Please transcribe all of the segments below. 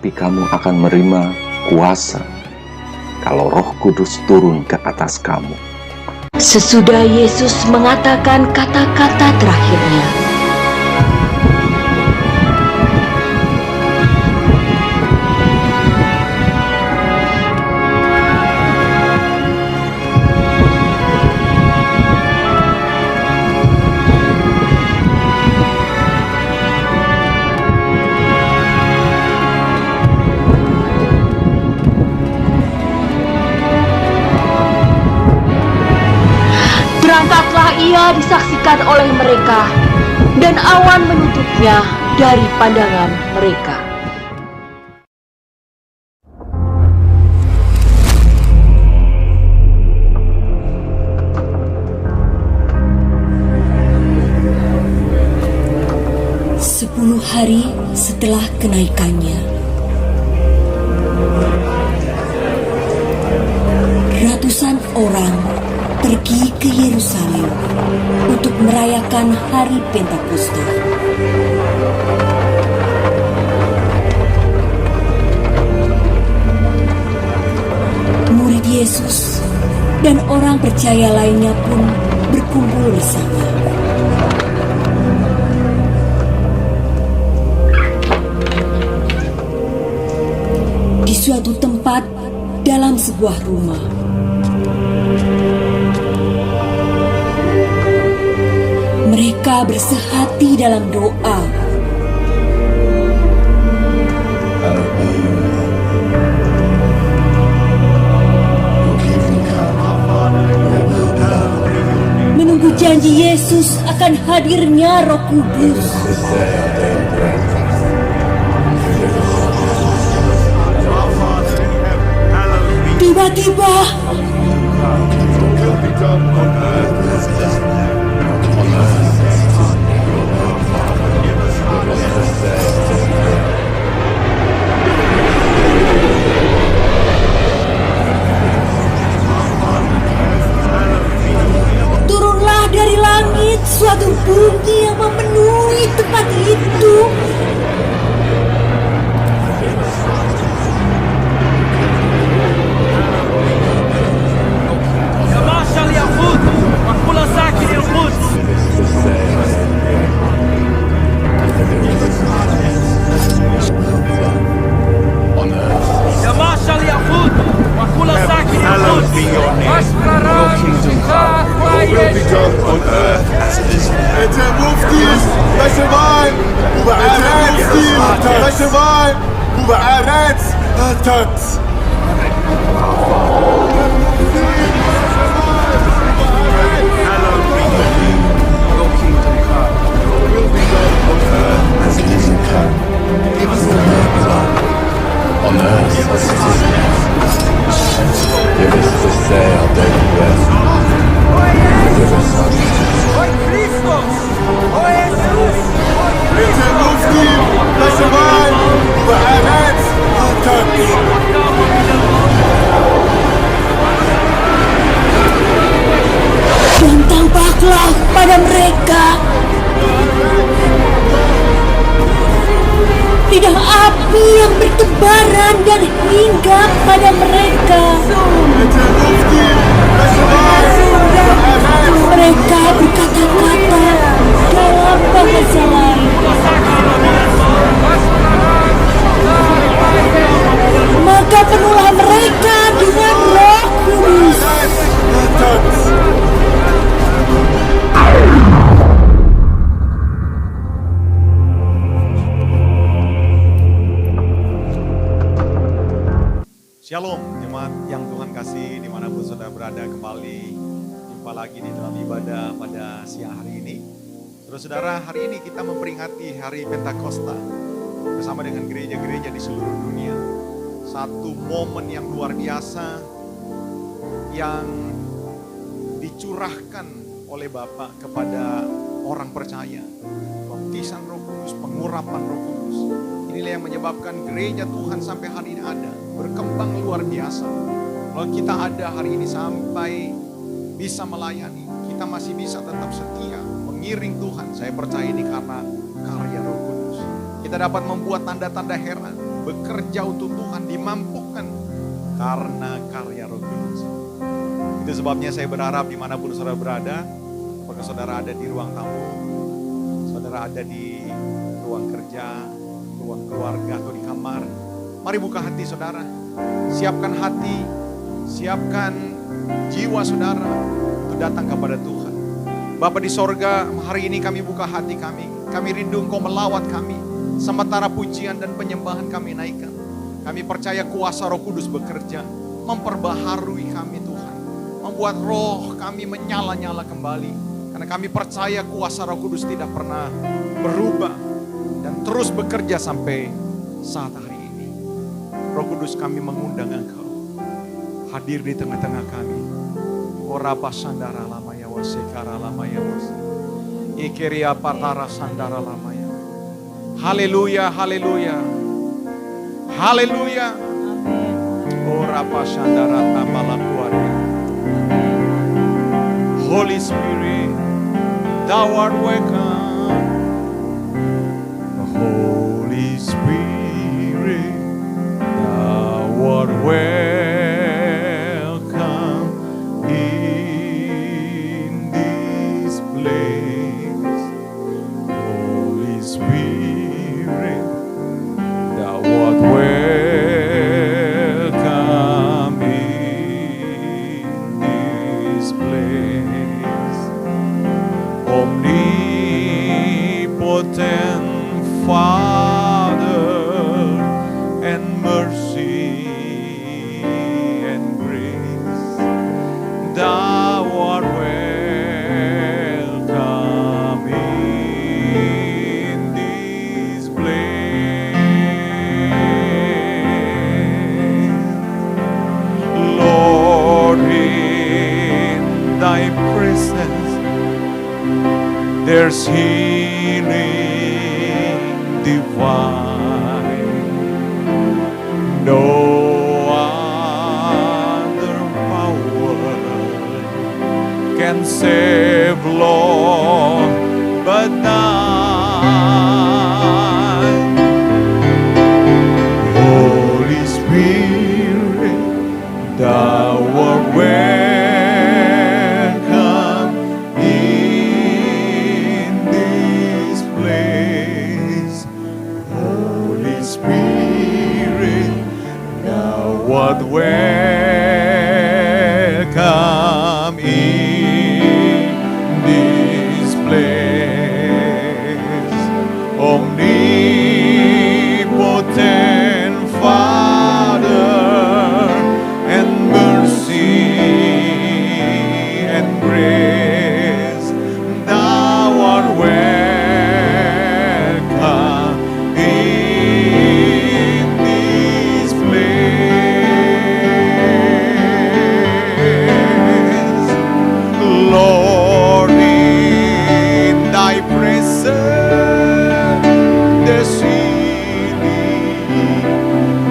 Tetapi kamu akan menerima kuasa kalau Roh Kudus turun ke atas kamu. Sesudah Yesus mengatakan kata-kata terakhirnya, berangkatlah ia disaksikan oleh mereka, dan awan menutupnya dari pandangan mereka. Sepuluh hari setelah kenaikannya, ratusan orang pergi ke Yerusalem untuk merayakan hari Pentakosta. Murid Yesus dan orang percaya lainnya pun berkumpul bersama. Di suatu tempat dalam sebuah rumah, mereka bersehati dalam doa. Menunggu janji Yesus akan hadirnya Roh Kudus. Tiba-tiba turunlah dari langit suatu bunyi yang memenuhi tempat itu. Dan tampaklah pada mereka lidah api yang bertebaran dan hinggap pada mereka. Mereka berkata-kata dalam bahasa lain. Maka penuhlah mereka dengan Roh Kudus. Shalom, jemaat yang Tuhan kasih dimanapun saudara berada, kembali jumpa lagi di dalam ibadah pada siang hari ini. Saudara-saudara, hari ini kita memperingati hari Pentakosta bersama dengan gereja-gereja di seluruh dunia. Satu momen yang luar biasa yang dicurahkan oleh Bapa kepada orang percaya. Baptisan Roh Kudus, pengurapan Roh Kudus. Inilah yang menyebabkan gereja Tuhan sampai hari ini ada, berkembang luar biasa. Kalau kita ada hari ini sampai bisa melayani, kita masih bisa tetap setia, mengiring Tuhan. Saya percaya ini karena karya Roh Kudus. Kita dapat membuat tanda-tanda heran, bekerja untuk Tuhan, dimampukan karena karya Roh Kudus. Itu sebabnya saya berharap dimanapun saudara berada, apakah saudara ada di ruang tamu, saudara ada di ruang kerja, ruang keluarga atau di kamar, mari buka hati saudara, siapkan hati, siapkan jiwa saudara untuk datang kepada Tuhan. Bapa di sorga, hari ini kami buka hati kami rindu Engkau melawat kami, sementara pujian dan penyembahan kami naikkan. Kami percaya kuasa Roh Kudus bekerja, memperbaharui kami Tuhan, membuat roh kami menyala-nyala kembali. Karena kami percaya kuasa Roh Kudus tidak pernah berubah dan terus bekerja sampai saat hari ini. Roh Kudus, kami mengundang Engkau hadir di tengah-tengah kami. Orapa sandara lamaya wasekara lamaya wase. Ikeria patara sandara lamaya. Haleluya, haleluya. Haleluya. Orapa sandara tambala keluarga. Holy Spirit, Thou art welcome. Holy Spirit, Thou art welcome in this place. Holy Spirit, Thou art welcome in this place. Omnipotent Father and mercy and grace, Thou art welcome in this place. Lord, in Thy presence there's healing divine. No other power can save, Lord, but Thine. Holy Spirit, Thou art welcome in this place. Holy Spirit, Thou art welcome in this place. Omnipotent Father and mercy and grace, Thou art welcome in this place. Lord, in Thy presence there's healing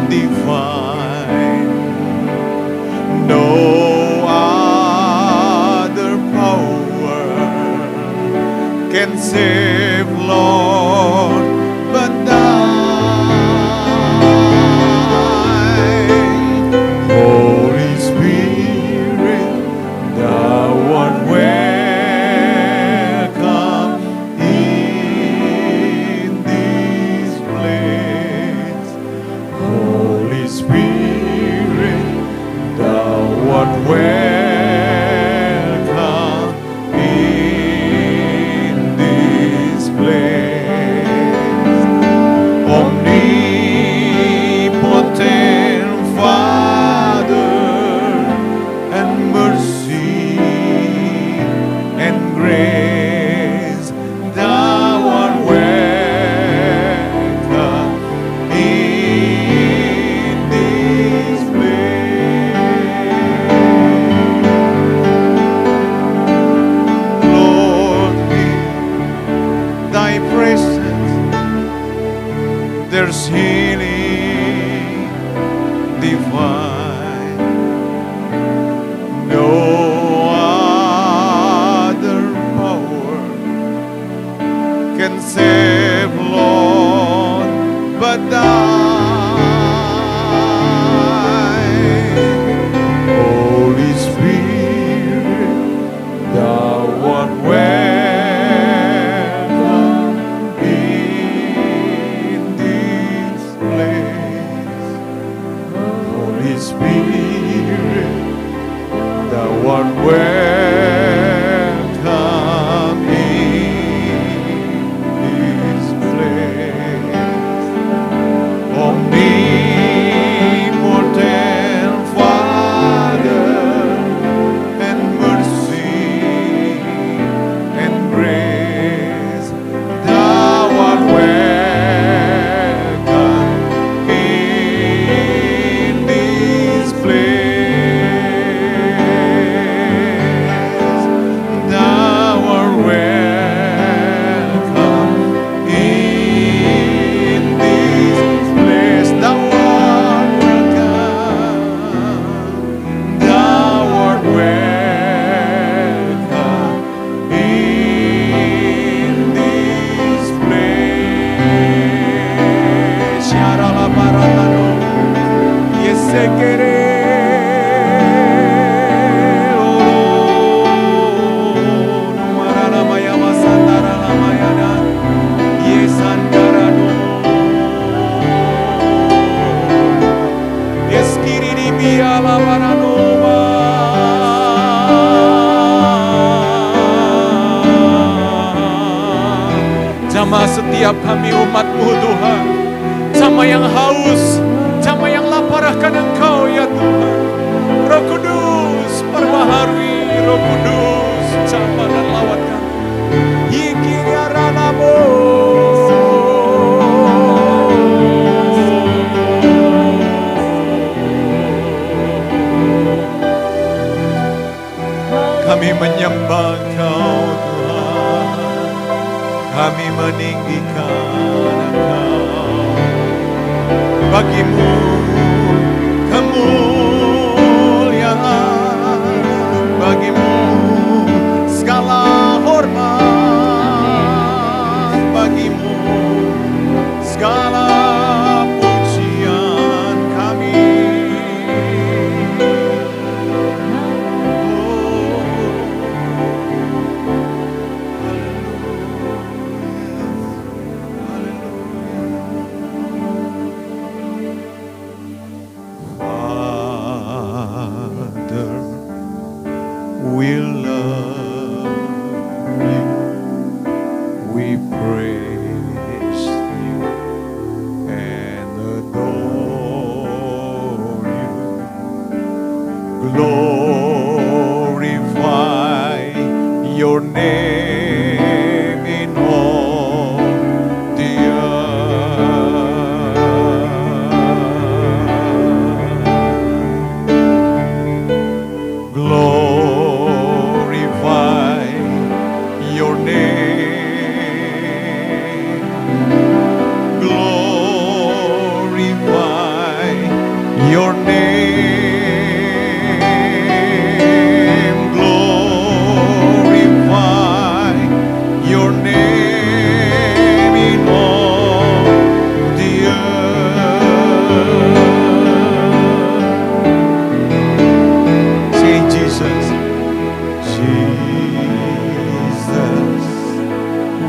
divine. No other power can save, Lord, but Thine. Holy Spirit, Thou art welcome in this place. Holy Spirit, Thou art welcome in this place. Omnipotent Father and mercy and grace, Thou art welcome in this place. Lord, in Thy presence there's healing divine. No other power can save, Lord, but Thou. setiap kami umat-Mu Tuhan. Sama yang haus, sama yang lapar akan Engkau ya Tuhan. Roh Kudus perbaharui, Roh Kudus jamah dan lawat kami. Yikiaranamu. Kami menyembah Engkau Tuhan, kami meninggikan Engkau. Bagi-Mu kemuliaan, bagi-Mu segala hormat, bagi-Mu segala pujian kami. We love you, we praise you and adore you. Glorify your name in all the earth. Glorify your name. Glorify your name. Glorify your name in all the earth. Say Jesus. Jesus,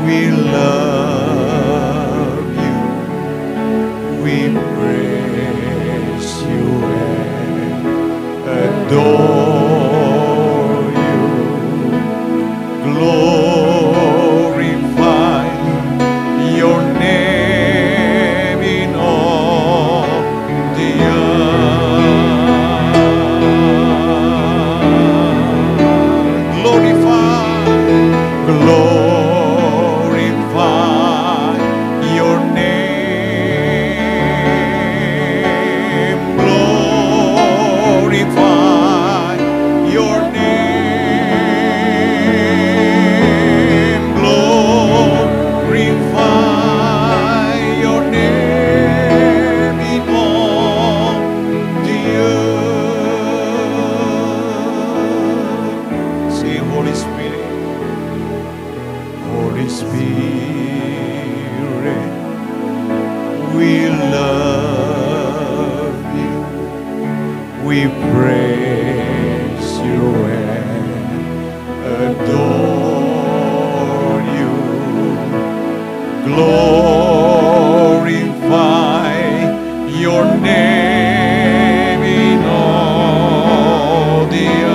we love you, we praise you and adore you. Glorify your name in all the earth. Glorify your name. Glorify your name. Glorify your name in all the earth. Say, Holy Spirit. Holy Spirit, we love you, we praise you and adore you. Glorify your name in all the earth.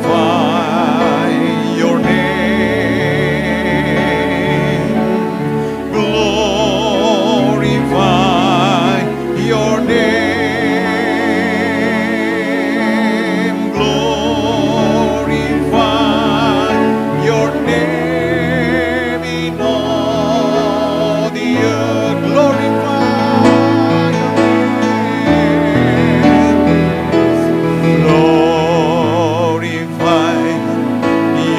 Glorify your name. Glorify your name. Glorify your name in all the earth. Glorify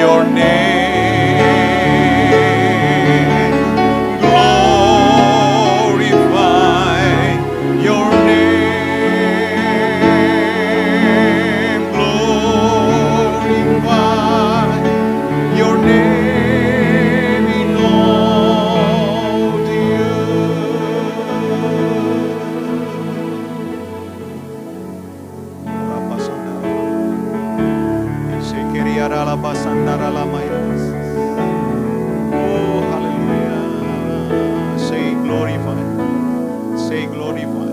your name. Glorify your name. Glorify your name in all the Oh, hallelujah. Say glorify. Say glorify.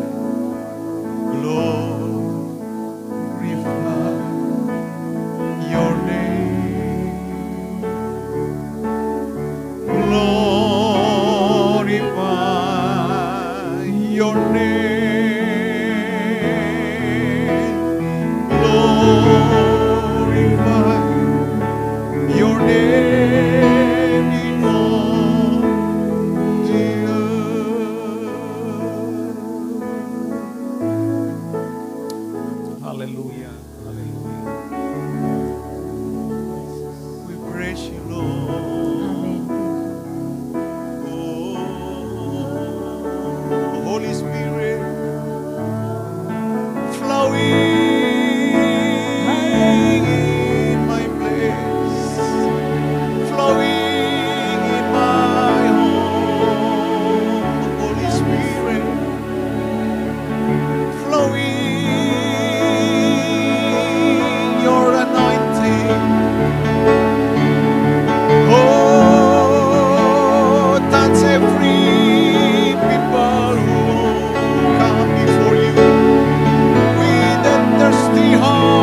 Haleluya, haleluya. We praise you, Lord. Oh, Holy Spirit, flowing in my place, flowing in my home. Holy Spirit, flowing your anointing. Oh, touch every people who come before you with a thirsty heart.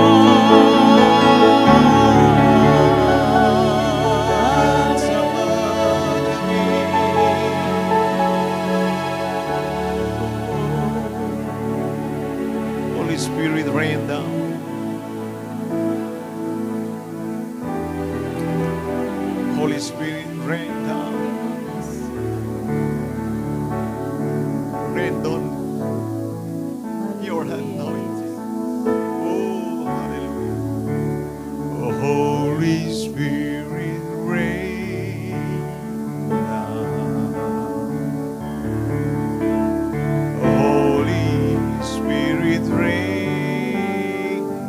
Holy Spirit, rain down. Holy Spirit, rain down. Rain down your anointing. Oh, hallelujah. Oh, Holy Spirit, rain down. Holy Spirit, rain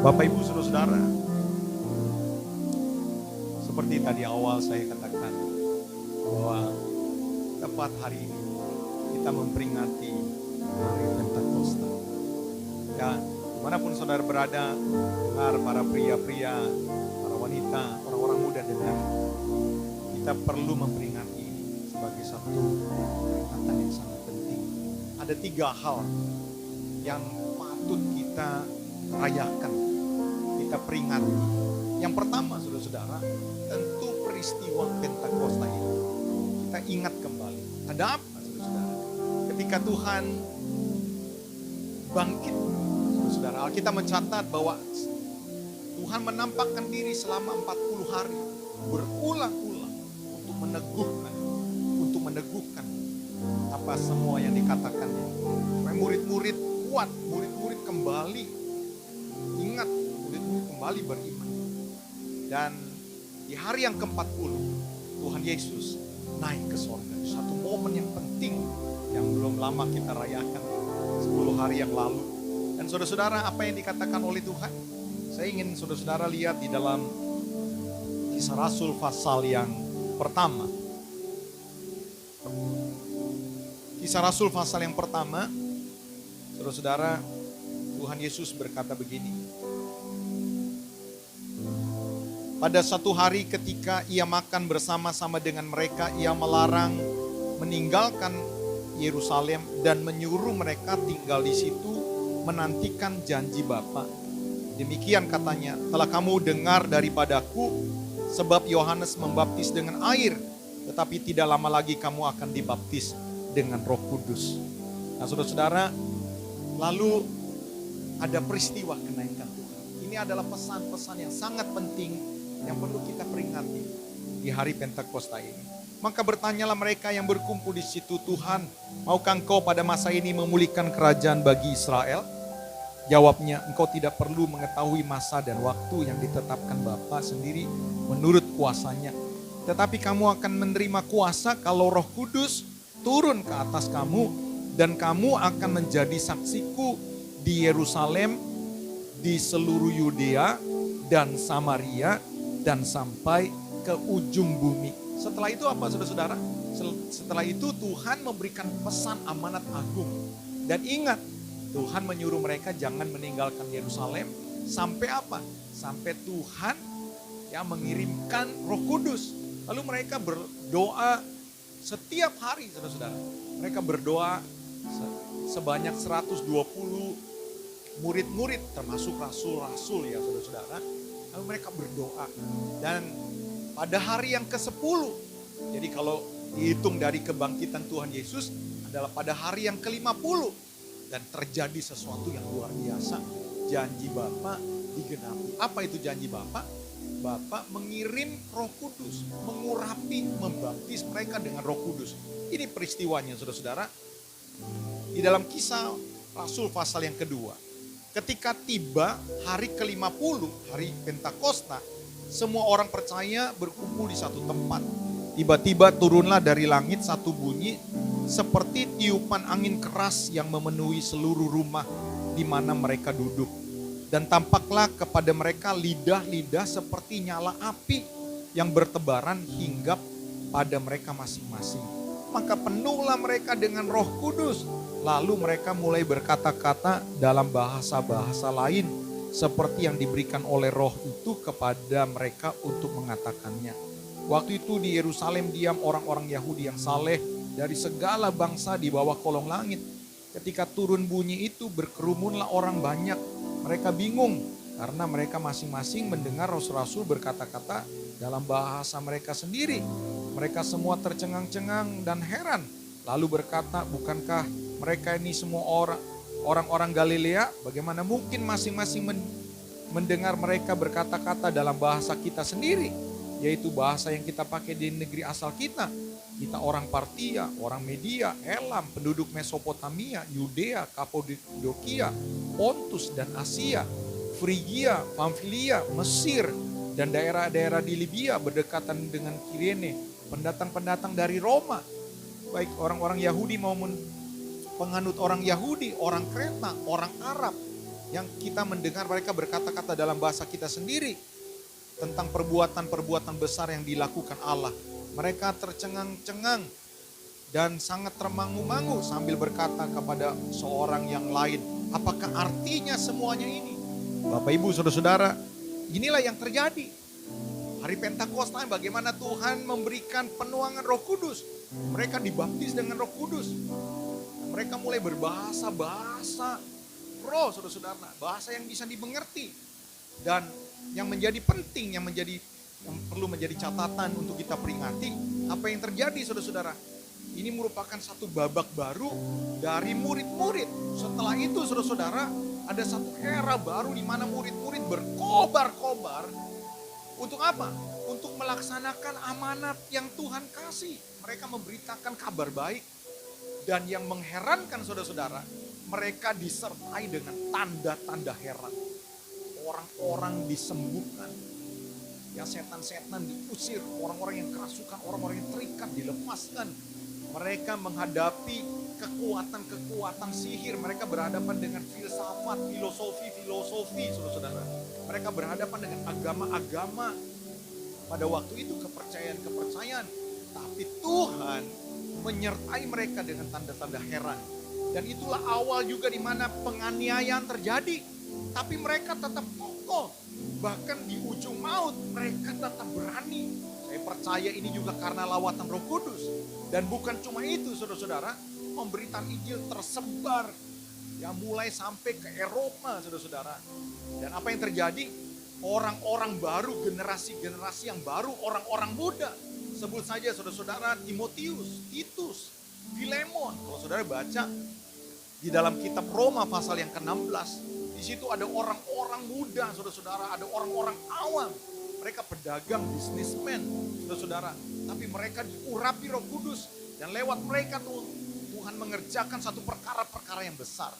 Bapak Ibu Saudara-saudara, seperti tadi awal saya katakan bahwa tepat hari ini kita memperingati hari Pentakosta. Ya, dimanapun saudara berada, dengar para pria-pria, para wanita, orang-orang muda dengar, kita perlu memperingati ini sebagai satu peringatan yang sangat penting. Ada 3 hal yang patut kita rayakan, kita peringati. Yang pertama, saudara-saudara, tentu peristiwa Pentakosta ini kita ingat kembali. Ada apa, saudara-saudara? Ketika Tuhan bangkit, saudara, Alkitab mencatat bahwa Tuhan menampakkan diri selama 40 hari berulang-ulang untuk meneguhkan apa semua yang dikatakannya. Supaya murid-murid kuat, murid-murid kembali ingat, murid-murid kembali beriman. Dan di hari yang ke-40 Tuhan Yesus naik ke sorga. Satu momen yang penting yang belum lama kita rayakan, 10 hari yang lalu. Dan saudara-saudara, apa yang dikatakan oleh Tuhan? Saya ingin saudara-saudara lihat di dalam Kisah Rasul pasal yang pertama. Kisah Rasul pasal yang pertama, saudara-saudara, Tuhan Yesus berkata begini. Pada satu hari ketika ia makan bersama-sama dengan mereka, ia melarang meninggalkan Yerusalem dan menyuruh mereka tinggal di situ menantikan janji Bapa. Demikian katanya, telah kamu dengar daripadaku, sebab Yohanes membaptis dengan air, tetapi tidak lama lagi kamu akan dibaptis dengan Roh Kudus. Nah, saudara-saudara, lalu ada peristiwa kenaikan Tuhan. Ini adalah pesan-pesan yang sangat penting yang perlu kita peringati di hari Pentakosta ini. Maka bertanyalah mereka yang berkumpul di situ, Tuhan, maukah Engkau pada masa ini memulihkan kerajaan bagi Israel? Jawabnya, engkau tidak perlu mengetahui masa dan waktu yang ditetapkan Bapa sendiri menurut kuasanya. Tetapi kamu akan menerima kuasa kalau Roh Kudus turun ke atas kamu, dan kamu akan menjadi saksiku di Yerusalem, di seluruh Yudea dan Samaria, dan sampai ke ujung bumi. Setelah itu apa, saudara-saudara? Setelah itu Tuhan memberikan pesan amanat agung. Dan ingat, Tuhan menyuruh mereka jangan meninggalkan Yerusalem sampai apa? Sampai Tuhan yang mengirimkan Roh Kudus. Lalu mereka berdoa setiap hari, saudara-saudara. Mereka berdoa sebanyak 120 murid-murid, termasuk rasul-rasul ya, saudara-saudara. Lalu mereka berdoa. Dan pada hari yang ke-10, jadi kalau dihitung dari kebangkitan Tuhan Yesus adalah pada hari yang ke-50. Dan terjadi sesuatu yang luar biasa. Janji Bapa digenapi. Apa itu janji Bapa? Bapa mengirim Roh Kudus, mengurapi, membaptis mereka dengan Roh Kudus. Ini peristiwanya, saudara-saudara. Di dalam Kisah Rasul pasal yang kedua. Ketika tiba hari ke-50, hari Pentakosta, semua orang percaya berkumpul di satu tempat. Tiba-tiba turunlah dari langit satu bunyi seperti tiupan angin keras yang memenuhi seluruh rumah di mana mereka duduk. Dan tampaklah kepada mereka lidah-lidah seperti nyala api yang bertebaran hinggap pada mereka masing-masing. Maka penuhlah mereka dengan Roh Kudus. Lalu mereka mulai berkata-kata dalam bahasa-bahasa lain seperti yang diberikan oleh Roh itu kepada mereka untuk mengatakannya. Waktu itu di Yerusalem diam orang-orang Yahudi yang saleh dari segala bangsa di bawah kolong langit. Ketika turun bunyi itu berkerumunlah orang banyak. Mereka bingung karena mereka masing-masing mendengar rasul-rasul berkata-kata dalam bahasa mereka sendiri. Mereka semua tercengang-cengang dan heran. Lalu berkata, bukankah mereka ini semua orang-orang Galilea? Bagaimana mungkin masing-masing mendengar mereka berkata-kata dalam bahasa kita sendiri? Yaitu bahasa yang kita pakai di negeri asal kita. Kita orang Partia, orang Media, Elam, penduduk Mesopotamia, Yudea, Kapadokia, Pontus dan Asia, Frigia, Pamfilia, Mesir, dan daerah-daerah di Libya berdekatan dengan Kirene, pendatang-pendatang dari Roma, baik orang-orang Yahudi maupun penganut orang Yahudi, orang Kreta, orang Arab, Yang kita mendengar mereka berkata-kata dalam bahasa kita sendiri tentang perbuatan-perbuatan besar yang dilakukan Allah. Mereka tercengang-cengang dan sangat termangu-mangu sambil berkata kepada seorang yang lain, apakah artinya semuanya ini? Bapak Ibu Saudara-saudara, inilah yang terjadi. Hari Pentakosta bagaimana Tuhan memberikan penuangan Roh Kudus. Mereka dibaptis dengan Roh Kudus. Mereka mulai berbahasa-bahasa roh, saudara-saudara. Bahasa yang bisa dimengerti. Dan yang menjadi penting, yang perlu menjadi catatan untuk kita peringati, apa yang terjadi saudara-saudara. Ini merupakan satu babak baru dari murid-murid. Setelah itu saudara-saudara, ada satu era baru di mana murid-murid berkobar-kobar. Untuk apa? Untuk melaksanakan amanat yang Tuhan kasih. Mereka memberitakan kabar baik. Dan yang mengherankan saudara-saudara, mereka disertai dengan tanda-tanda heran. Orang-orang disembuhkan. Ya, setan-setan diusir, orang-orang yang kerasukan, orang-orang yang terikat dilepaskan. Mereka menghadapi kekuatan-kekuatan sihir. Mereka berhadapan dengan filsafat, filosofi, saudara-saudara. Mereka berhadapan dengan agama-agama. Pada waktu itu kepercayaan-kepercayaan. Tapi Tuhan menyertai mereka dengan tanda-tanda heran. Dan itulah awal juga di mana penganiayaan terjadi. Tapi mereka tetap kokoh. Bahkan di ujung maut mereka tetap berani. Saya percaya ini juga karena lawatan Roh Kudus. Dan bukan cuma itu saudara-saudara, pemberitaan Injil tersebar. Ya mulai sampai ke Eropa saudara-saudara. Dan apa yang terjadi? Orang-orang baru, generasi-generasi yang baru, orang-orang muda. Sebut saja saudara-saudara Timotius, Titus, Filemon. Kalau saudara baca di dalam kitab Roma pasal yang ke-16. Di situ ada orang-orang muda saudara-saudara, ada orang-orang awam. Mereka pedagang, bisnismen, saudara-saudara. Tapi mereka diurapi Roh Kudus. Dan lewat mereka Tuhan mengerjakan satu perkara-perkara yang besar.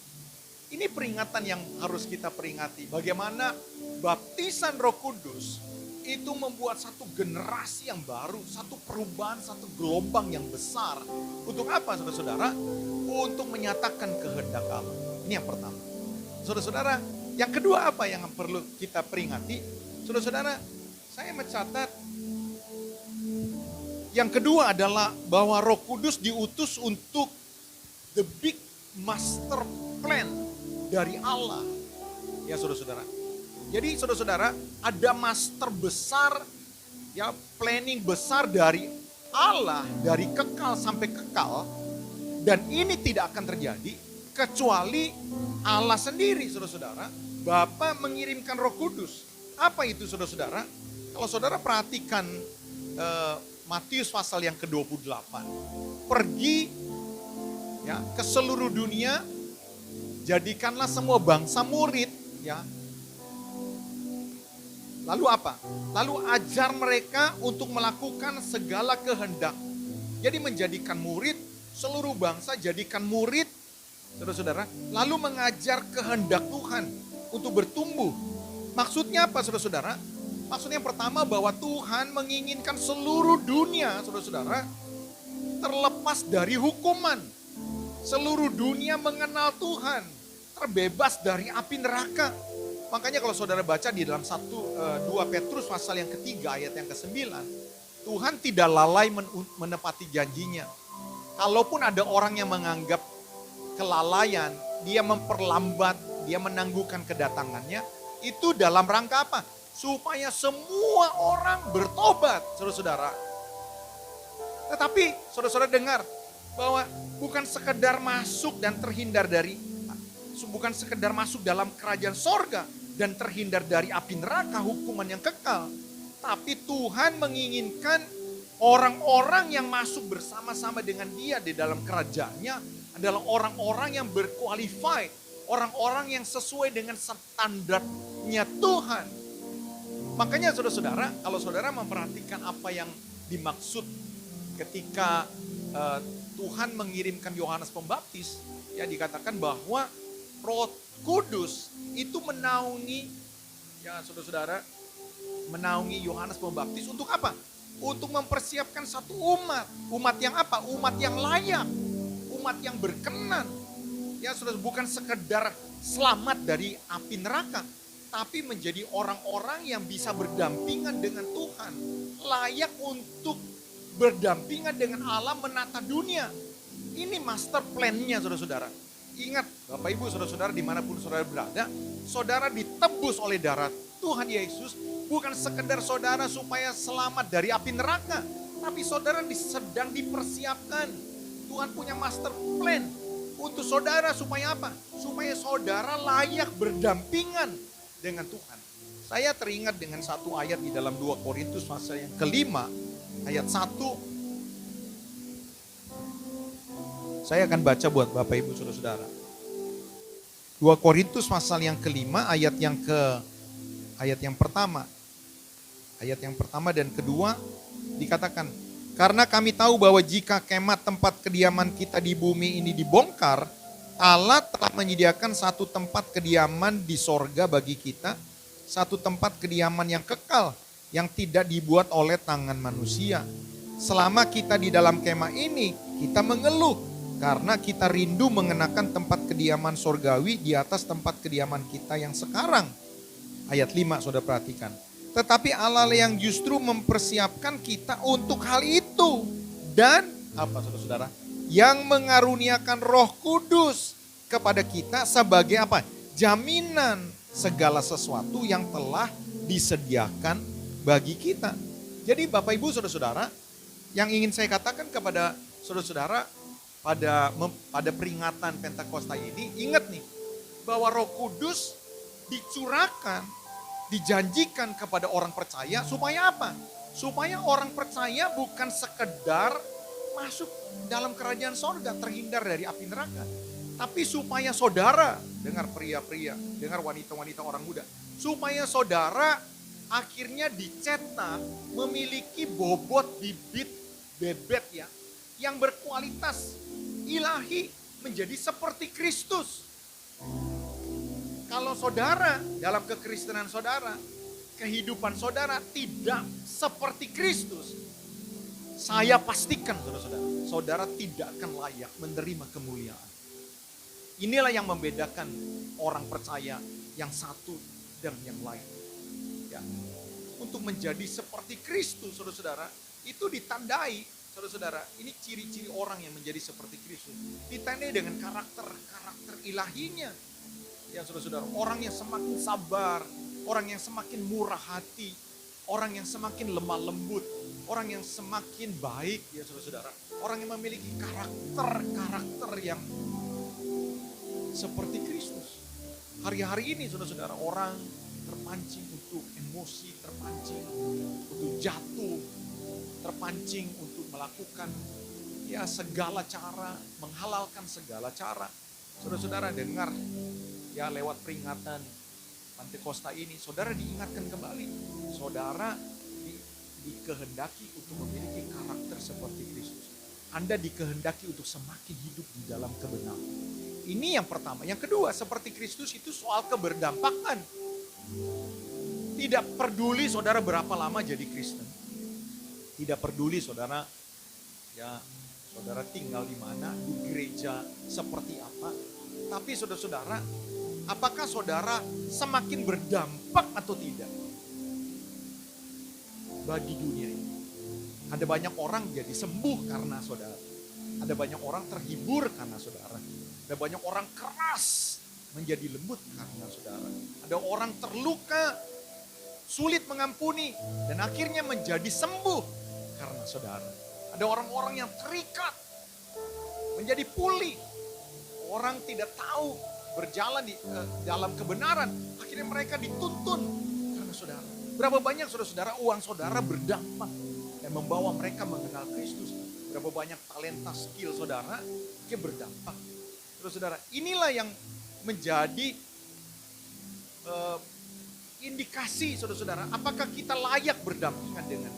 Ini peringatan yang harus kita peringati. Bagaimana baptisan Roh Kudus itu membuat satu generasi yang baru, satu perubahan, satu gelombang yang besar. Untuk apa saudara-saudara? Untuk menyatakan kehendak Allah. Ini yang pertama. Saudara-saudara, yang kedua apa yang perlu kita peringati? Saudara-saudara, saya mencatat yang kedua adalah bahwa Roh Kudus diutus untuk the big master plan dari Allah. Ya saudara-saudara. Jadi saudara-saudara, ada master besar, ya planning besar dari Allah, dari kekal sampai kekal. Dan ini tidak akan terjadi kecuali Allah sendiri saudara-saudara. Bapa mengirimkan Roh Kudus. Apa itu saudara-saudara? Kalau saudara perhatikan Matius pasal yang ke-28. Pergi ya ke seluruh dunia, jadikanlah semua bangsa murid ya. Lalu apa? Lalu ajar mereka untuk melakukan segala kehendak. Jadi menjadikan murid, seluruh bangsa jadikan murid, saudara-saudara. Lalu mengajar kehendak Tuhan untuk bertumbuh. Maksudnya apa saudara-saudara? Maksudnya yang pertama bahwa Tuhan menginginkan seluruh dunia, saudara-saudara, terlepas dari hukuman. Seluruh dunia mengenal Tuhan, terbebas dari api neraka. Makanya kalau saudara baca di dalam 2 Petrus pasal yang ketiga ayat yang ke-9. Tuhan tidak lalai menepati janjinya. Kalaupun ada orang yang menganggap kelalaian, dia memperlambat, dia menangguhkan kedatangannya. Itu dalam rangka apa? Supaya semua orang bertobat, saudara-saudara. Tetapi saudara-saudara dengar bahwa bukan sekedar masuk dan terhindar dari, bukan sekedar masuk dalam kerajaan sorga dan terhindar dari api neraka, hukuman yang kekal. Tapi Tuhan menginginkan orang-orang yang masuk bersama-sama dengan dia di dalam kerajaannya adalah orang-orang yang berqualified, orang-orang yang sesuai dengan standarnya Tuhan. Makanya saudara-saudara, kalau saudara memperhatikan apa yang dimaksud ketika Tuhan mengirimkan Yohanes Pembaptis, ya dikatakan bahwa Roh Kudus itu menaungi, ya saudara-saudara, menaungi Yohanes Pembaptis untuk apa? Untuk mempersiapkan satu umat. Umat yang apa? Umat yang layak, umat yang berkenan. Ya saudara, bukan sekedar selamat dari api neraka, tapi menjadi orang-orang yang bisa berdampingan dengan Tuhan, layak untuk berdampingan dengan Allah menata dunia. Ini master plan-nya saudara-saudara. Ingat Bapak Ibu saudara-saudara dimanapun saudara berada, saudara ditebus oleh darah Tuhan Yesus, bukan sekedar saudara supaya selamat dari api neraka, tapi saudara sedang dipersiapkan. Tuhan punya master plan untuk saudara supaya apa? Supaya saudara layak berdampingan dengan Tuhan. Saya teringat dengan satu ayat di dalam 2 Korintus pasal yang kelima, ayat 1. Saya akan baca buat Bapak Ibu saudara-saudara. 2 Korintus pasal yang kelima, ayat yang pertama. Ayat yang pertama dan kedua dikatakan, karena kami tahu bahwa jika kemah tempat kediaman kita di bumi ini dibongkar, Allah telah menyediakan satu tempat kediaman di sorga bagi kita, satu tempat kediaman yang kekal, yang tidak dibuat oleh tangan manusia. Selama kita di dalam kemah ini, kita mengeluh, karena kita rindu mengenakan tempat kediaman sorgawi di atas tempat kediaman kita yang sekarang. Ayat 5 saudara perhatikan. Tetapi Allah yang justru mempersiapkan kita untuk hal itu. Dan apa saudara-saudara? Yang mengaruniakan Roh Kudus kepada kita sebagai apa? Jaminan segala sesuatu yang telah disediakan bagi kita. Jadi Bapak Ibu saudara-saudara, yang ingin saya katakan kepada saudara-saudara pada peringatan Pentakosta ini, ingat nih bahwa Roh Kudus dicurahkan, dijanjikan kepada orang percaya supaya apa? Supaya orang percaya bukan sekedar masuk dalam kerajaan sorga, terhindar dari api neraka. Tapi supaya saudara, dengar pria-pria, dengar wanita-wanita orang muda, supaya saudara akhirnya dicetak memiliki bobot bibit bebet ya, yang berkualitas ilahi, menjadi seperti Kristus. Kalau saudara dalam kekristenan saudara, kehidupan saudara tidak seperti Kristus, saya pastikan saudara-saudara, saudara tidak akan layak menerima kemuliaan. Inilah yang membedakan orang percaya yang satu dan yang lain. Ya. Untuk menjadi seperti Kristus saudara-saudara, itu ditandai saudara-saudara, ini ciri-ciri orang yang menjadi seperti Kristus. Ditandai dengan karakter ilahinya. Ya saudara-saudara, orang yang semakin sabar, orang yang semakin murah hati, orang yang semakin lemah lembut, orang yang semakin baik ya saudara-saudara. Orang yang memiliki karakter yang seperti Kristus. Hari-hari ini saudara-saudara, orang terpancing untuk emosi, terpancing untuk jatuh, terpancing untuk melakukan ya segala cara, menghalalkan segala cara. Saudara-saudara dengar ya lewat peringatan Pentakosta ini, saudara diingatkan kembali, saudara dikehendaki untuk memiliki karakter seperti Kristus. Anda dikehendaki untuk semakin hidup di dalam kebenaran. Ini yang pertama. Yang kedua, seperti Kristus itu soal keberdampakan. Tidak peduli saudara berapa lama jadi Kristen. Tidak peduli saudara tinggal di mana, di gereja seperti apa. Tapi saudara-saudara, apakah saudara semakin berdampak atau tidak bagi dunia ini? Ada banyak orang jadi sembuh karena saudara. Ada banyak orang terhibur karena saudara. Ada banyak orang keras menjadi lembut karena saudara. Ada orang terluka, sulit mengampuni, dan akhirnya menjadi sembuh karena saudara. Ada orang-orang yang terikat, menjadi pulih. Orang tidak tahu berjalan di dalam kebenaran, akhirnya mereka dituntun karena saudara. Berapa banyak saudara-saudara uang saudara berdampak dan membawa mereka mengenal Kristus. Berapa banyak talenta skill saudara yang berdampak. Saudara, inilah yang menjadi indikasi saudara-saudara, apakah kita layak berdampingan dengan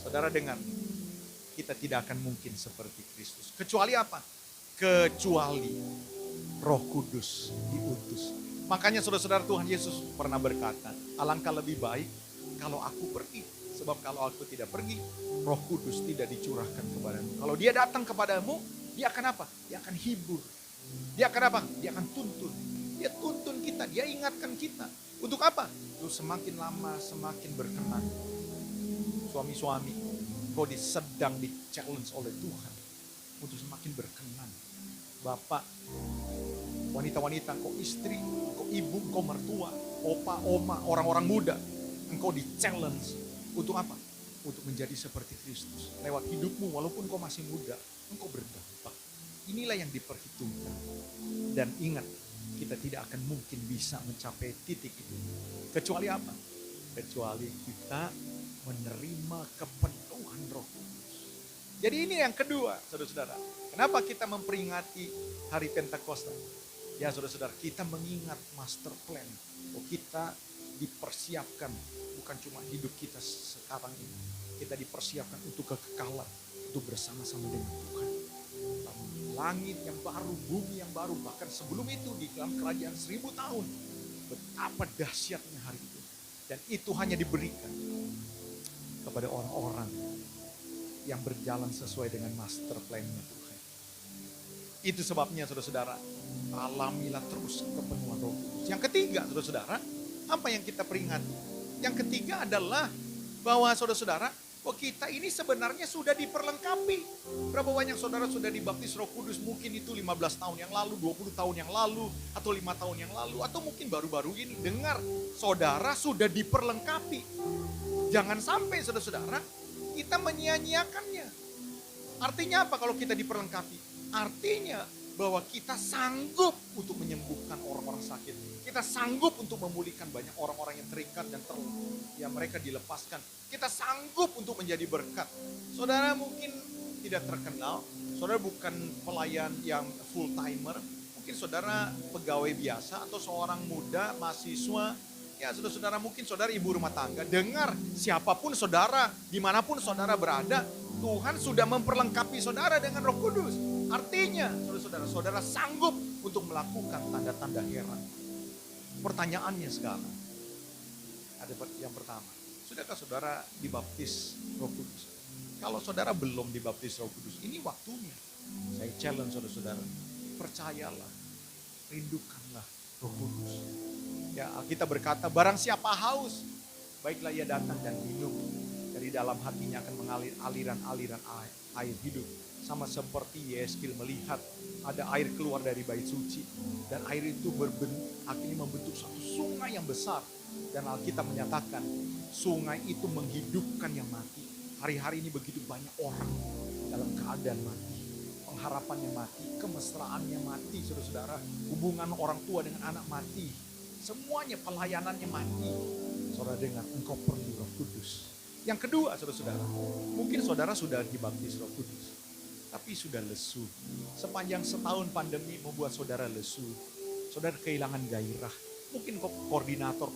saudara. Dengan kita tidak akan mungkin seperti Kristus. Kecuali apa? Kecuali Roh Kudus diutus. Makanya saudara-saudara, Tuhan Yesus pernah berkata, alangkah lebih baik kalau aku pergi. Sebab kalau aku tidak pergi, Roh Kudus tidak dicurahkan kepadamu. Kalau dia datang kepadamu, dia akan apa? Dia akan hibur. Dia akan apa? Dia akan tuntun. Dia tuntun kita, dia ingatkan kita. Untuk apa? Lu semakin lama semakin berkenan. Suami-suami, kau sedang di-challenge oleh Tuhan untuk semakin berkenan. Bapak, wanita-wanita, kau istri, kau ibu, kau mertua, opa, oma, orang-orang muda, engkau di-challenge untuk apa? Untuk menjadi seperti Kristus. Lewat hidupmu, walaupun kau masih muda, engkau berdampak. Inilah yang diperhitungkan. Dan ingat, kita tidak akan mungkin bisa mencapai titik itu. Kecuali apa? Kecuali kita menerima kepenuhan Roh Kudus. Jadi ini yang kedua, saudara-saudara. Kenapa kita memperingati hari Pentakosta? Ya saudara-saudara, kita mengingat master plan. Kita dipersiapkan, bukan cuma hidup kita sekarang ini. Kita dipersiapkan untuk kekekalan, untuk bersama-sama dengan Tuhan. Langit yang baru, bumi yang baru, bahkan sebelum itu di dalam kerajaan 1000 tahun. Betapa dahsyatnya hari itu. Dan itu hanya diberikan kepada orang-orang yang berjalan sesuai dengan master plan-nya Tuhan. Itu sebabnya saudara-saudara, alamilah terus kepenuhan Roh Kudus. Yang ketiga saudara-saudara, apa yang kita peringati? Yang ketiga adalah bahwa saudara-saudara, kita ini sebenarnya sudah diperlengkapi. Berapa banyak saudara sudah dibaptis Roh Kudus? Mungkin itu 15 tahun yang lalu, 20 tahun yang lalu, atau 5 tahun yang lalu, atau mungkin baru-baru ini. Dengar, saudara sudah diperlengkapi. Jangan sampai saudara-saudara kita menyia-nyiakannya. Artinya apa kalau kita diperlengkapi? Artinya bahwa kita sanggup untuk menyembuhkan orang-orang sakit. Kita sanggup untuk memulihkan banyak orang-orang yang terikat dan mereka dilepaskan. Kita sanggup untuk menjadi berkat. Saudara mungkin tidak terkenal, saudara bukan pelayan yang full timer, mungkin saudara pegawai biasa atau seorang muda, mahasiswa, ya saudara-saudara mungkin saudara ibu rumah tangga. Dengar, siapapun saudara, dimanapun saudara berada, Tuhan sudah memperlengkapi saudara dengan Roh Kudus. Artinya, saudara-saudara sanggup untuk melakukan tanda-tanda heran. Pertanyaannya sekarang, ada yang pertama, sudahkah saudara dibaptis Roh Kudus? Kalau saudara belum dibaptis Roh Kudus, ini waktunya. Saya challenge saudara-saudara, percayalah, rindukanlah Roh Kudus. Ya, kita berkata, barang siapa haus, baiklah ia datang dan minum. Dari dalam hatinya akan mengalir aliran-aliran air hidup. Sama seperti Yeskil melihat ada air keluar dari bait suci. Dan air itu akhirnya membentuk satu sungai yang besar. Dan Alkitab menyatakan sungai itu menghidupkan yang mati. Hari-hari ini begitu banyak orang dalam keadaan mati. Pengharapannya mati, kemesraannya mati, saudara-saudara. Hubungan orang tua dengan anak mati. Semuanya pelayanannya mati. Saudara dengar, engkau perlu Roh Kudus. Yang kedua saudara-saudara, mungkin saudara sudah dibaptis Roh Kudus. Tapi sudah lesu. Sepanjang setahun pandemi membuat saudara lesu. Saudara kehilangan gairah. Mungkin koordinator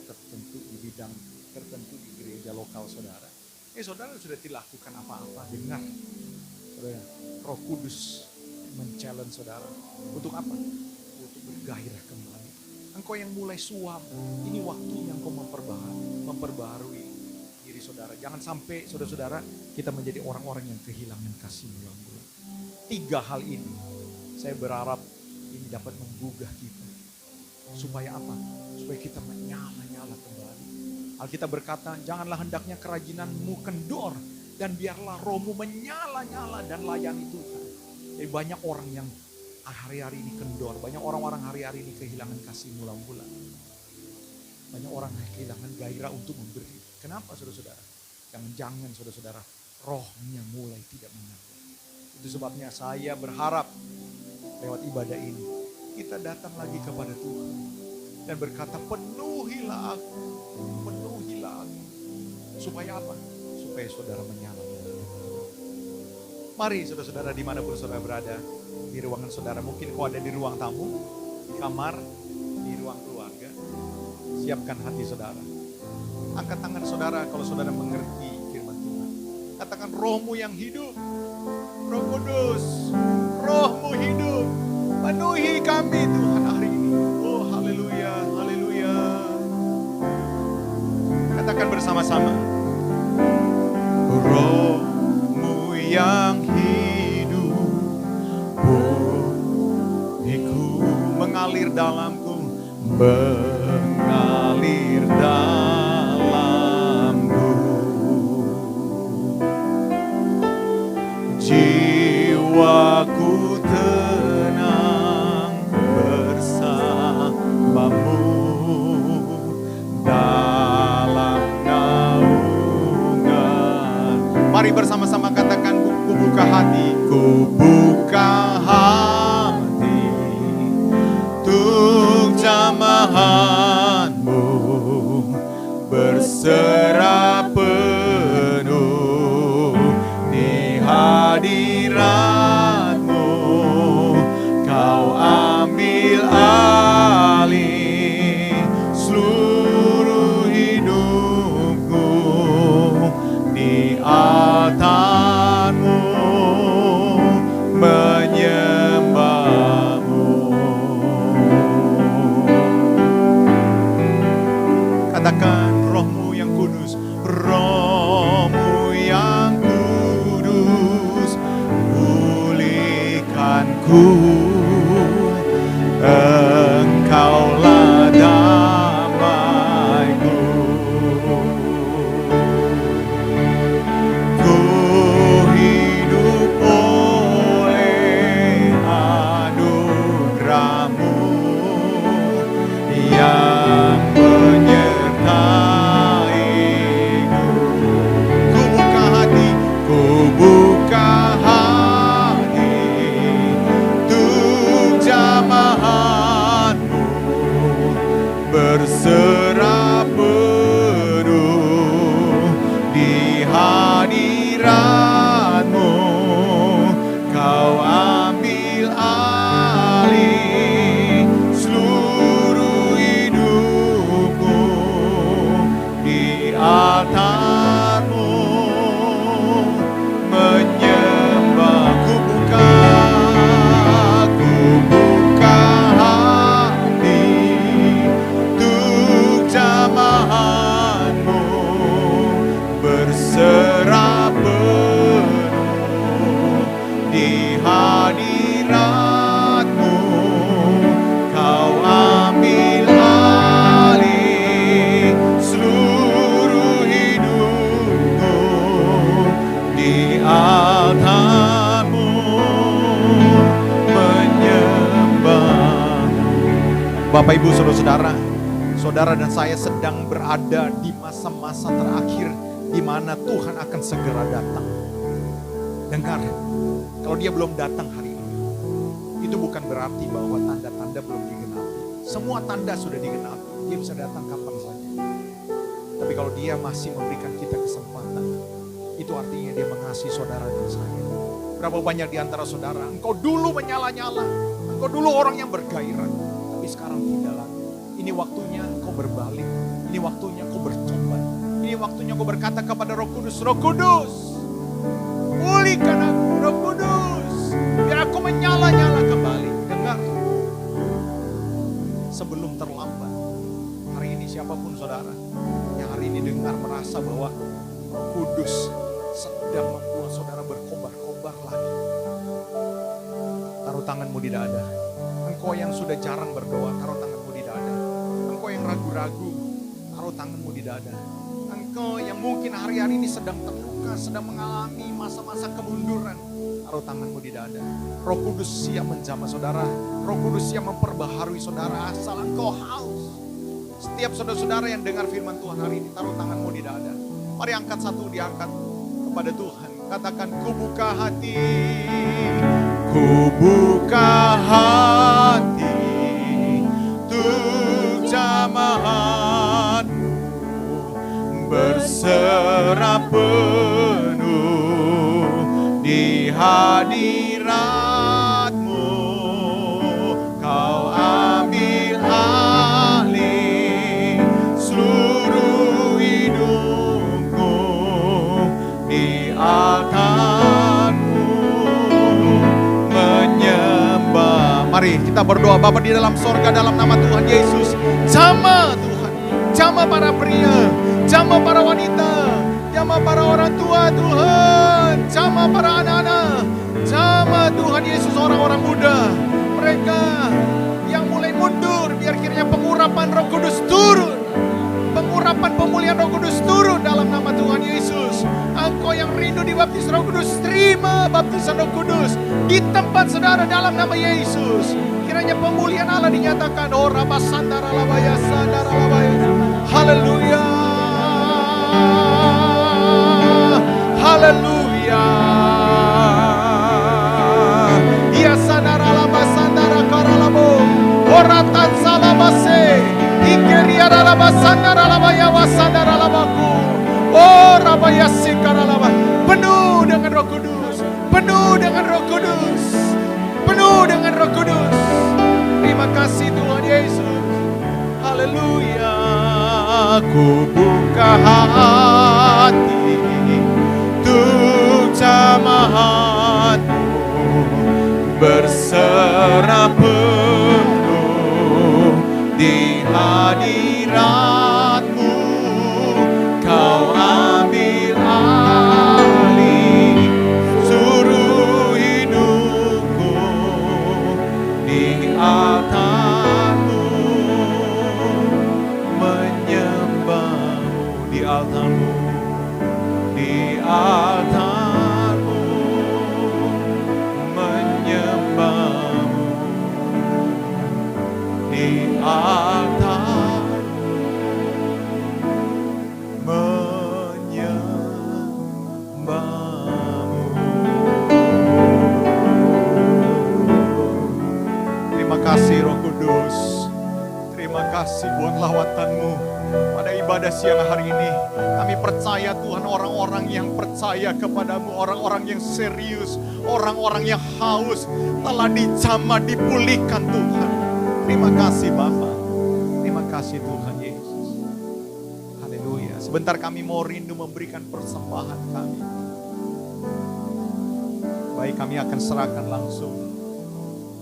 tertentu di bidang tertentu di gereja lokal saudara. Saudara sudah dilakukan apa-apa. Dengar. Saudara, Roh Kudus men-challenge saudara. Untuk apa? Untuk bergairah kembali. Engkau yang mulai suam. Ini waktunya engkau memperbaharui diri saudara. Jangan sampai saudara-saudara kita menjadi orang-orang yang kehilangan kasih mula-mula. 3 hal ini saya berharap ini dapat menggugah kita. Supaya apa? Supaya kita menyala-nyala kembali. Alkitab berkata, janganlah hendaknya kerajinanmu kendor dan biarlah rohmu menyala-nyala dan layani Tuhan. Jadi banyak orang yang hari-hari ini kendor, banyak orang-orang hari-hari ini kehilangan kasih mula-mula. Banyak orang kehilangan gairah untuk memberi. Kenapa saudara-saudara? Jangan-jangan saudara-saudara rohnya mulai tidak menyala. Itu sebabnya saya berharap lewat ibadah ini kita datang lagi kepada Tuhan dan berkata penuhilah aku. Supaya apa? Supaya saudara menyala. Mari saudara-saudara dimanapun saudara berada, di ruangan saudara, mungkin kau ada di ruang tamu, di kamar, di ruang keluarga, siapkan hati saudara. Angkat tangan saudara kalau saudara mengerti firman Tuhan. Katakan rohmu yang hidup, Roh Kudus, rohmu hidup, penuhi kami Tuhan hari ini. Oh haleluya, haleluya. Katakan bersama-sama. Rohmu yang hidup, penuhi dalamku, mengalir dalamku. Jiwaku tenang bersamamu dalam naungan. Mari bersama-sama katakan, ku buka hatiku, buka hati untuk jamahanmu, berserah penuh di hadiratmu. Kau ambil alih seluruh hidupku, di altarmu menyembahmu. Katakan, Rohmu yang kudus, Rohmu yang kudus, pulihkanku. Engkaulah damaiku. Ku hidup oleh anugerah-Mu yang menyertai-Ku. Ku buka hati, ku buka hati untuk jamahan-Mu, berserah penuh di hadirat-Mu. Kau ambil alih seluruh hidupku, di altar-Mu menyembah. Ku buka hati untuk jamahan-Mu, berserah penuh di hadirat-Mu. Kau ambil alih seluruh hidupku, di altar-Mu menyembah. Bapak, Ibu, saudara-saudara, saudara dan saya sedang berada di masa-masa terakhir di mana Tuhan akan segera datang. Dengar, kalau Dia belum datang hari ini, itu bukan berarti bahwa tanda-tanda belum digenapi. Semua tanda sudah digenapi. Dia bisa datang kapan saja. Tapi kalau Dia masih memberikan kita kesempatan, itu artinya Dia mengasihi saudara dan saya. Berapa banyak di antara saudara, engkau dulu menyala-nyala, engkau dulu orang yang bergairah, tapi sekarang tidak lagi. Ini waktunya engkau berbalik, ini waktunya engkau bertobat, ini waktunya engkau berkata kepada Roh Kudus, Roh Kudus, pulihkan aku, Roh Kudus, biar aku menyala-nyala kembali. Dengar, sebelum terlambat, hari ini siapapun saudara yang hari ini dengar merasa bahwa Roh Kudus sedang membuat saudara berkobar-kobar lagi, taruh tanganmu di dada. Engkau yang sudah jarang berdoa, taruh tanganmu di dada. Engkau yang ragu-ragu, taruh tanganmu di dada. Engkau yang mungkin hari-hari ini sedang terluka, sedang mengalami masa-masa kemunduran, taruh tanganmu di dada. Roh Kudus siap menjamah saudara, Roh Kudus siap memperbaharui saudara, asal engkau haus. Setiap saudara-saudara yang dengar firman Tuhan hari ini, taruh tanganmu di dada. Mari angkat satu, diangkat kepada Tuhan. Katakan, ku buka hati, ku buka hati untuk jamahan-Mu, berserah penuh di hadirat-Mu. Kau ambil alih seluruh hidupku, di altar-Mu menyembah. Mari kita berdoa. Bapa di dalam sorga, dalam nama Tuhan Yesus, jamah Tuhan, jamah para pria, jamah para wanita, jamah para orang tua Tuhan, jamah para anak-anak, jamah Tuhan Yesus orang-orang muda, mereka yang mulai mundur. Biar kiranya pengurapan Roh Kudus turun. Pengurapan pemulihan Roh Kudus turun dalam nama Tuhan Yesus. Engkau yang rindu dibaptis Roh Kudus, terima baptisan Roh Kudus di tempat saudara dalam nama Yesus. Kiranya pemulihan Allah dinyatakan. Oh rabasandara labaya sandara labaya. Haleluya. Haleluya. Ya sandara labasandara karalabo. Oratan salabase. Ikeria labasandara labaya wasandara labaku. Oh rabaya sikaralaba. Penuh dengan Roh Kudus. Penuh dengan Roh Kudus. Penuh dengan Roh Kudus. Terima kasih Tuhan Yesus. Haleluya. Aku buka hati untuk jamaat-Mu, berserah penuh di hadirat-Mu. Kau ambil alih seluruh hidupku di altar-Mu, menyembah-Mu di altar-Mu, di altar-Mu, menyembah-Mu di altar, menyembah-Mu. Terima kasih Roh Kudus. Terima kasih buat lawatan-Mu pada ibadah siang hari ini. Kami percaya Tuhan, orang-orang yang percaya kepadamu, orang-orang yang serius, orang-orang yang haus telah dijamah, dipulihkan Tuhan. Terima kasih Bapa. Terima kasih Tuhan Yesus. Haleluya. Sebentar kami mau rindu memberikan persembahan kami. Baik, kami akan serahkan langsung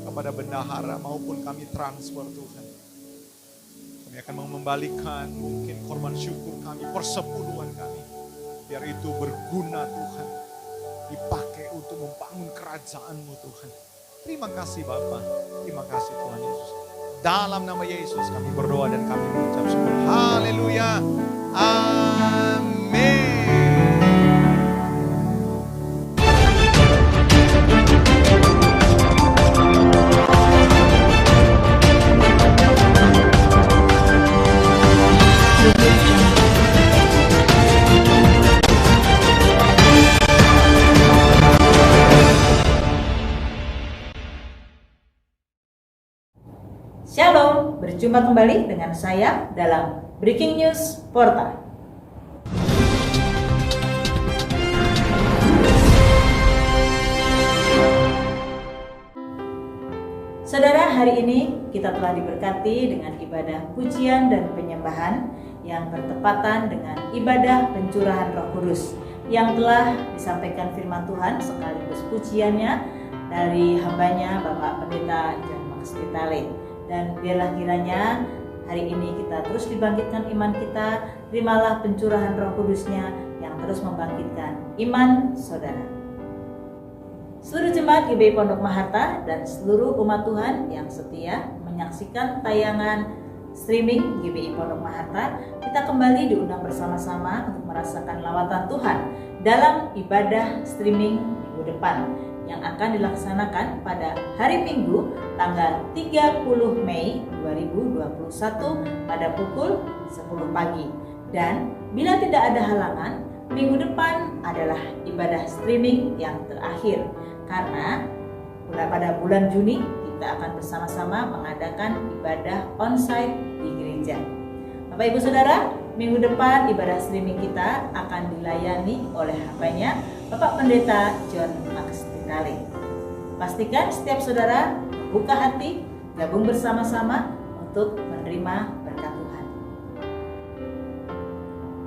kepada bendahara maupun kami transfer Tuhan. Kami akan mengembalikan mungkin korban syukur kami, persepuluhan kami. Biar itu berguna Tuhan. Dipakai untuk membangun kerajaan-Mu Tuhan. Terima kasih Bapa. Terima kasih Tuhan Yesus. Dalam nama Yesus kami berdoa dan kami mengucap syukur. Haleluya. Amin. Shalom, berjumpa kembali dengan saya dalam Breaking News Portal. Saudara, hari ini kita telah diberkati dengan ibadah pujian dan penyembahan yang bertepatan dengan ibadah pencurahan Roh Kudus yang telah disampaikan firman Tuhan sekaligus pujiannya dari hambanya Bapak Pendeta John Max Vitale. Dan biarlah kiranya hari ini kita terus dibangkitkan iman kita, terimalah pencurahan Roh Kudus-Nya yang terus membangkitkan iman saudara. Seluruh jemaat GBI Pondok Maharta dan seluruh umat Tuhan yang setia menyaksikan tayangan streaming GBI Pondok Maharta, kita kembali diundang bersama-sama untuk merasakan lawatan Tuhan dalam ibadah streaming minggu depan yang akan dilaksanakan pada hari Minggu tanggal 30 Mei 2021 pada pukul 10 pagi. Dan bila tidak ada halangan, minggu depan adalah ibadah streaming yang terakhir karena pada bulan Juni kita akan bersama-sama mengadakan ibadah onsite di gereja. Bapak Ibu Saudara, minggu depan ibadah streaming kita akan dilayani oleh hambanya Bapak Pendeta John Max Vitale. Pastikan setiap saudara buka hati, gabung bersama-sama untuk menerima berkat Tuhan.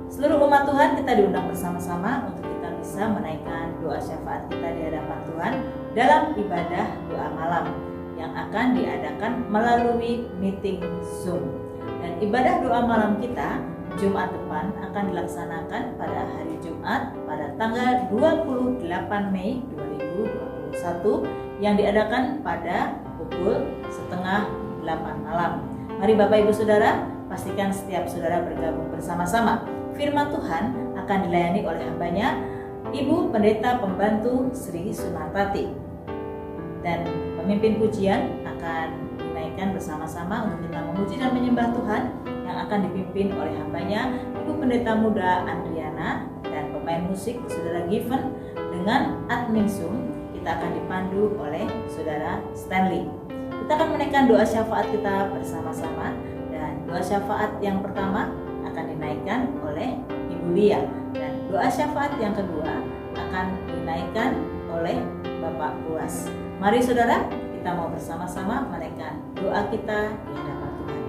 Seluruh umat Tuhan kita diundang bersama-sama untuk kita bisa menaikkan doa syafaat kita di hadapan Tuhan dalam ibadah doa malam yang akan diadakan melalui meeting Zoom. Dan ibadah doa malam kita Jumat depan akan dilaksanakan pada hari Jumat pada tanggal 28 Mei 2021 yang diadakan pada pukul 7:30 8 malam. Mari Bapak Ibu Saudara, pastikan setiap saudara bergabung bersama-sama. Firman Tuhan akan dilayani oleh hambanya, Ibu Pendeta Pembantu Sri Sunartati. Dan pemimpin pujian akan dinaikkan bersama-sama untuk kita memuji dan menyembah Tuhan, yang akan dipimpin oleh hambanya, Ibu Pendeta Muda Andriana, dan pemain musik Saudara Given. Dengan admin Zoom kita akan dipandu oleh Saudara Stanley. Kita akan menaikkan doa syafaat kita bersama-sama, dan doa syafaat yang pertama akan dinaikkan oleh Ibu Lia, dan doa syafaat yang kedua akan dinaikkan oleh Bapak Buas. Mari saudara, kita mau bersama-sama menaikkan doa kita di hadapan Tuhan.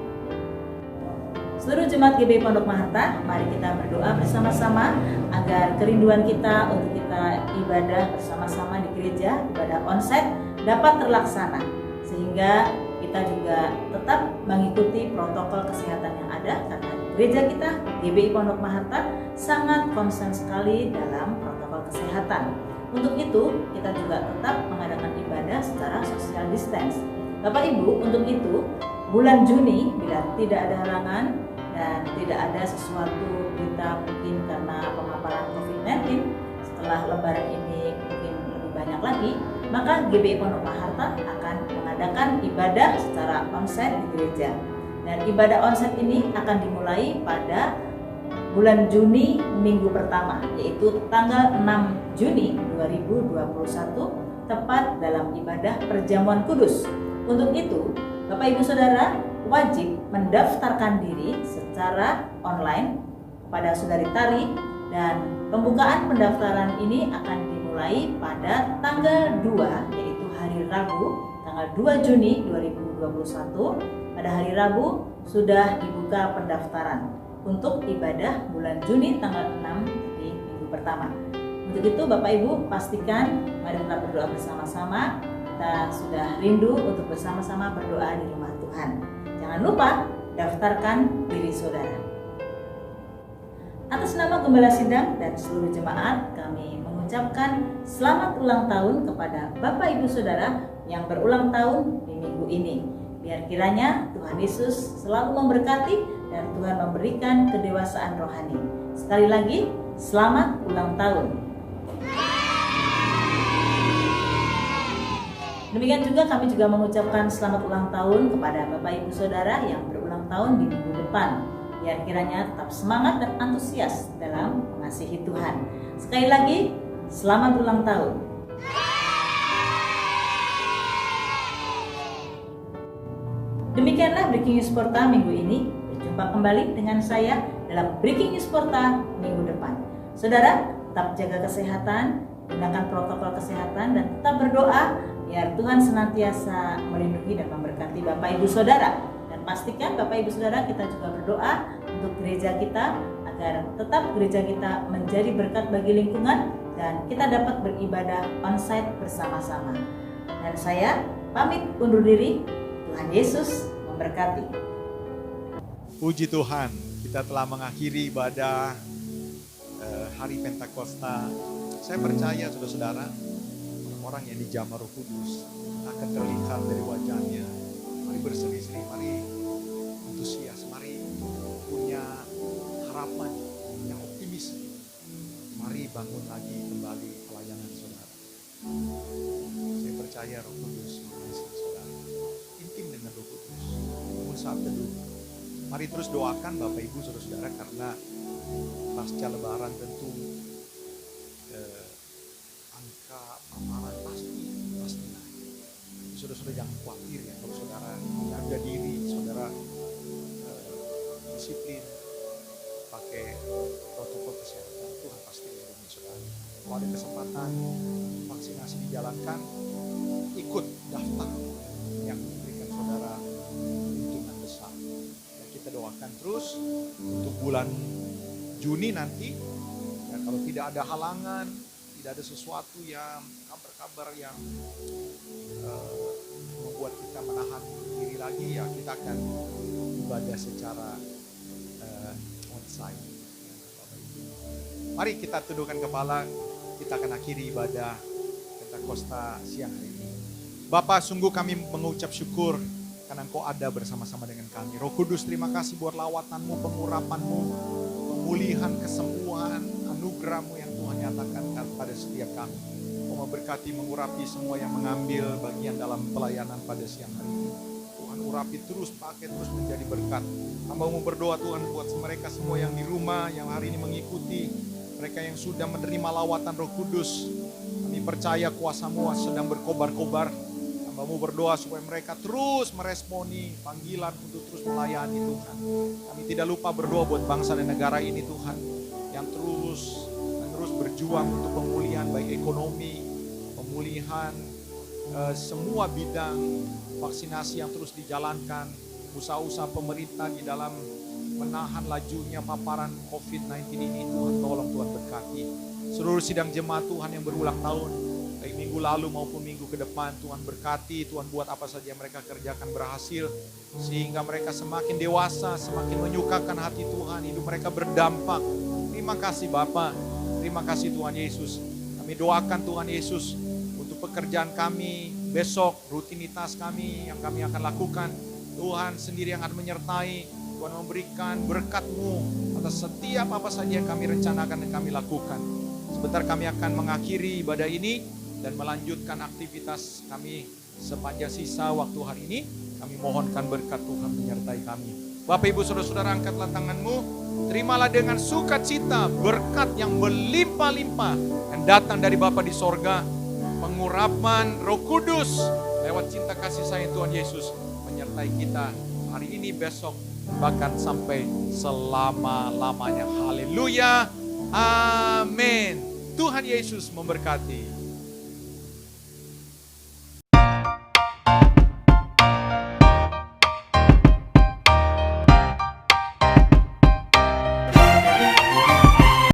Seluruh jemaat GBI Pondok Maharta, mari kita berdoa bersama-sama agar kerinduan kita untuk kita ibadah bersama-sama di gereja, ibadah onsite dapat terlaksana, sehingga kita juga tetap mengikuti protokol kesehatan yang ada, karena gereja kita GBI Pondok Maharta sangat konsen sekali dalam protokol kesehatan. Untuk itu kita juga tetap mengadakan ibadah secara social distance. Bapak Ibu, untuk itu bulan Juni bila tidak ada halangan dan tidak ada sesuatu berita mungkin karena pemaparan COVID-19, setelah lebaran ini mungkin lebih banyak lagi, maka GBI Pondok Maharta akan mengadakan ibadah secara onsite di gereja. Dan ibadah onsite ini akan dimulai pada bulan Juni minggu pertama, yaitu tanggal 6 Juni 2021, tepat dalam ibadah perjamuan kudus. Untuk itu, Bapak Ibu Saudara wajib mendaftarkan diri secara online kepada Saudari Tari, dan pembukaan pendaftaran ini akan dimulai pada tanggal 2, yaitu hari Rabu, tanggal 2 Juni 2021. Pada hari Rabu sudah dibuka pendaftaran untuk ibadah bulan Juni tanggal 6 di minggu pertama. Untuk itu Bapak Ibu pastikan mari kita berdoa bersama-sama. Kita sudah rindu untuk bersama-sama berdoa di rumah Tuhan. Jangan lupa daftarkan diri saudara. Atas nama Gembala Sidang dan seluruh jemaat, kami mengucapkan selamat ulang tahun kepada Bapak Ibu Saudara yang berulang tahun di minggu ini. Biar kiranya Tuhan Yesus selalu memberkati dan Tuhan memberikan kedewasaan rohani. Sekali lagi, selamat ulang tahun. Demikian juga kami juga mengucapkan selamat ulang tahun kepada Bapak Ibu Saudara yang berulang tahun di minggu depan. Biar kiranya tetap semangat dan antusias dalam mengasihi Tuhan. Sekali lagi, selamat ulang tahun. Demikianlah Breaking News Porta minggu ini. Berjumpa kembali dengan saya dalam Breaking News Porta minggu depan. Saudara, tetap jaga kesehatan, gunakan protokol kesehatan, dan tetap berdoa biar Tuhan senantiasa melindungi dan memberkati Bapak Ibu Saudara. Dan pastikan Bapak Ibu Saudara kita juga berdoa untuk gereja kita agar tetap gereja kita menjadi berkat bagi lingkungan dan kita dapat beribadah onsite bersama-sama. Dan saya pamit undur diri. Tuhan Yesus memberkati. Puji Tuhan, kita telah mengakhiri ibadah hari Pentakosta. Saya percaya saudara-saudara, orang yang dijamah Roh Kudus akan terlihat dari wajahnya. Mari berseri-seri, mari antusias, mari punya harapan yang optimis. Mari bangun lagi kembali pelayanan saudara. Saya percaya Roh Kudus mengisi saudara. Intim dengan Roh Kudus. Bangun saat teduh. Mari terus doakan Bapak Ibu saudara-saudara, karena pasca lebaran tentu angka paparan pasti naik. Saudara-saudara jangan khawatir ya, kalau saudara jaga diri, saudara disiplin, pakai protokol kesehatan, Tuhan pasti melindungi saudara. Kalau ada kesempatan vaksinasi dijalankan, ikut daftar yang memberikan saudara keuntungan besar. Dan kita doakan terus untuk bulan Juni nanti, ya, kalau tidak ada halangan, tidak ada sesuatu yang kabar-kabar yang membuat kita menahan diri lagi, ya kita akan ibadah secara onsite. Mari kita tundukkan kepala, kita akan akhiri ibadah Pentakosta siang hari ini. Bapa, sungguh kami mengucap syukur karena Engkau ada bersama-sama dengan kami. Roh Kudus, terima kasih buat lawatan-Mu, pengurapan-Mu, pemulihan, kesembuhan, anugerah-Mu yang Tuhan nyatakan pada setiap kami. Kau memberkati, mengurapi semua yang mengambil bagian dalam pelayanan pada siang hari ini. Tuhan urapi terus, pakai terus menjadi berkat. Hamba-Mu berdoa Tuhan buat mereka semua yang di rumah, yang hari ini mengikuti, mereka yang sudah menerima lawatan Roh Kudus. Kami percaya kuasa-Mu sedang berkobar-kobar. Hamba-Mu berdoa supaya mereka terus meresponi panggilan untuk terus melayani Tuhan. Kami tidak lupa berdoa buat bangsa dan negara ini Tuhan, yang terus berjuang untuk pemulihan baik ekonomi, pemulihan semua bidang, vaksinasi yang terus dijalankan, usaha-usaha pemerintah di dalam menahan lajunya paparan COVID-19 ini. Tuhan tolong, Tuhan berkati seluruh sidang jemaat Tuhan yang berulang tahun, baik minggu lalu maupun minggu ke depan. Tuhan berkati, Tuhan buat apa saja mereka kerjakan berhasil, sehingga mereka semakin dewasa, semakin menyukakan hati Tuhan, hidup mereka berdampak. Terima kasih Bapa, terima kasih Tuhan Yesus. Kami doakan Tuhan Yesus untuk pekerjaan kami besok, rutinitas kami yang kami akan lakukan. Tuhan sendiri yang akan menyertai, Tuhan memberikan berkat-Mu atas setiap apa saja yang kami rencanakan dan kami lakukan. Sebentar kami akan mengakhiri ibadah ini dan melanjutkan aktivitas kami sepanjang sisa waktu hari ini. Kami mohonkan berkat Tuhan menyertai kami. Bapak Ibu Saudara-saudara, angkatlah tanganmu, terimalah dengan sukacita berkat yang berlimpah-limpah yang datang dari Bapa di sorga, pengurapan Roh Kudus lewat cinta kasih sayang Tuhan Yesus menyertai kita hari ini, besok, bahkan sampai selama-lamanya. Haleluya, amin. Tuhan Yesus memberkati.